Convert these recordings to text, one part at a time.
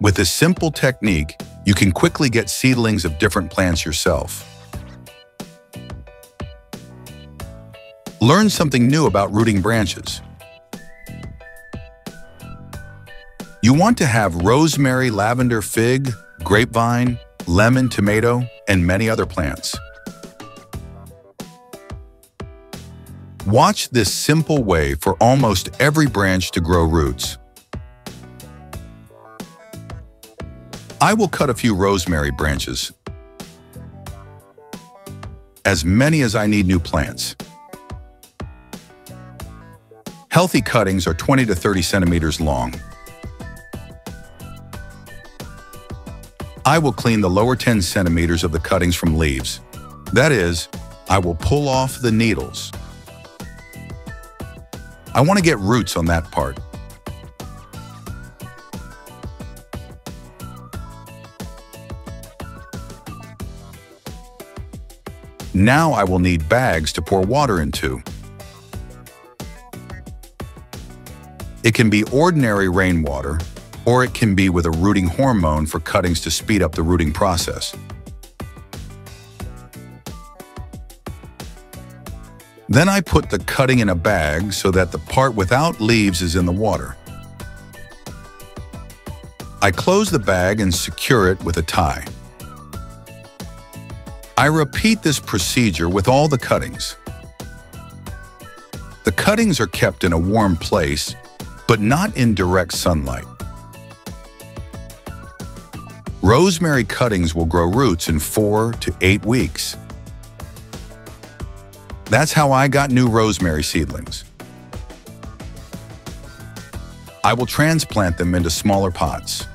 With this simple technique, you can quickly get seedlings of different plants yourself. Learn something new about rooting branches. You want to have rosemary, lavender, fig, grapevine, lemon, tomato, and many other plants. Watch this simple way for almost every branch to grow roots. I will cut a few rosemary branches, as many as I need new plants. Healthy cuttings are 20 to 30 centimeters long. I will clean the lower 10 centimeters of the cuttings from leaves. That is, I will pull off the needles. I want to get roots on that part. Now I will need bags to pour water into. It can be ordinary rainwater, or it can be with a rooting hormone for cuttings to speed up the rooting process. Then I put the cutting in a bag so that the part without leaves is in the water. I close the bag and secure it with a tie. I repeat this procedure with all the cuttings. The cuttings are kept in a warm place, but not in direct sunlight. Rosemary cuttings will grow roots in 4 to 8 weeks. That's how I got new rosemary seedlings. I will transplant them into smaller pots.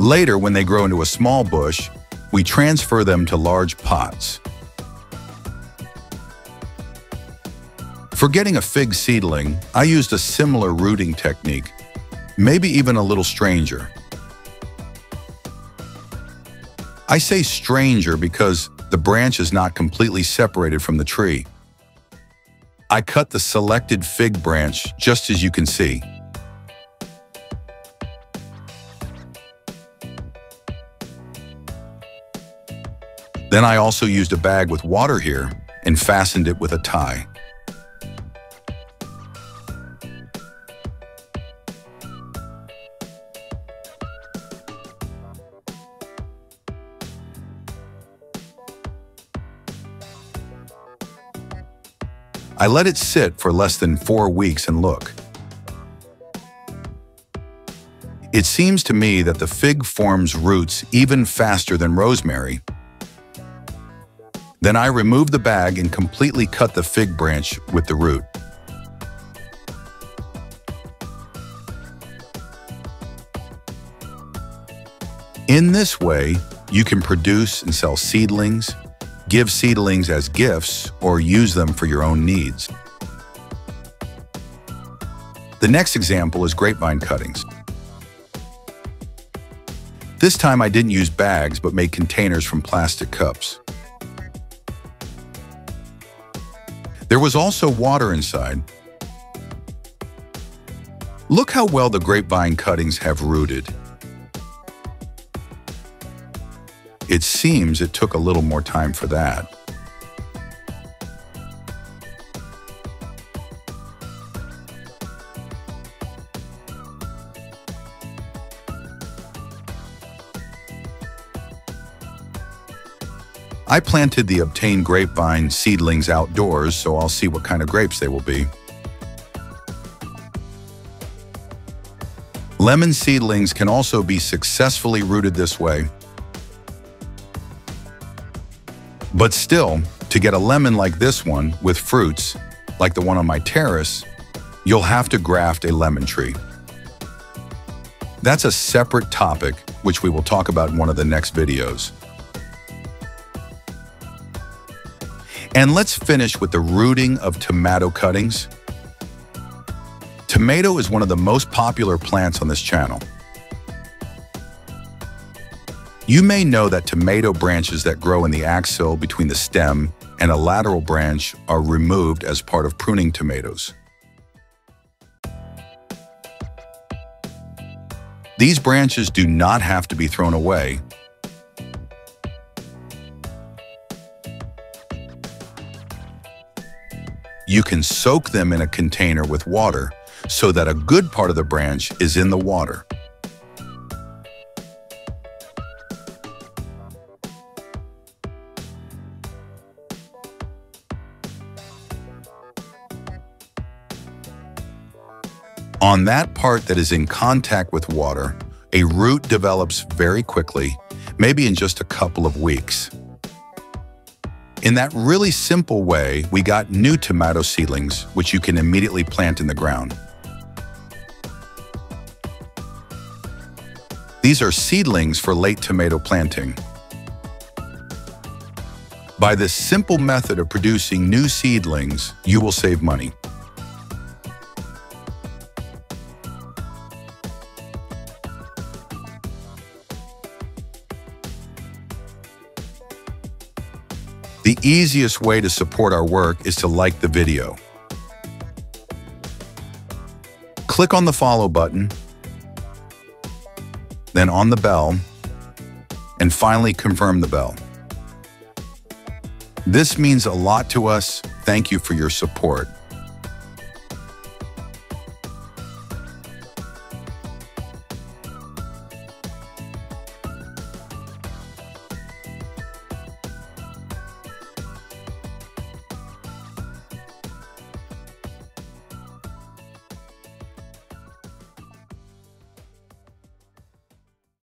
Later, when they grow into a small bush, we transfer them to large pots. For getting a fig seedling, I used a similar rooting technique, maybe even a little stranger. I say stranger because the branch is not completely separated from the tree. I cut the selected fig branch just as you can see. Then I also used a bag with water here and fastened it with a tie. I let it sit for less than 4 weeks and look. It seems to me that the fig forms roots even faster than rosemary. Then I remove the bag and completely cut the fig branch with the root. In this way, you can produce and sell seedlings, give seedlings as gifts, or use them for your own needs. The next example is grapevine cuttings. This time I didn't use bags but made containers from plastic cups. There was also water inside. Look how well the grapevine cuttings have rooted. It seems it took a little more time for that. I planted the obtained grapevine seedlings outdoors, so I'll see what kind of grapes they will be. Lemon seedlings can also be successfully rooted this way. But still, to get a lemon like this one with fruits, like the one on my terrace, you'll have to graft a lemon tree. That's a separate topic, which we will talk about in one of the next videos. And let's finish with the rooting of tomato cuttings. Tomato is one of the most popular plants on this channel. You may know that tomato branches that grow in the axil between the stem and a lateral branch are removed as part of pruning tomatoes. These branches do not have to be thrown away. You can soak them in a container with water so that a good part of the branch is in the water. On that part that is in contact with water, a root develops very quickly, maybe in just a couple of weeks. In that really simple way, we got new tomato seedlings, which you can immediately plant in the ground. These are seedlings for late tomato planting. By this simple method of producing new seedlings, you will save money. The easiest way to support our work is to like the video. Click on the follow button, then on the bell, and finally confirm the bell. This means a lot to us. Thank you for your support.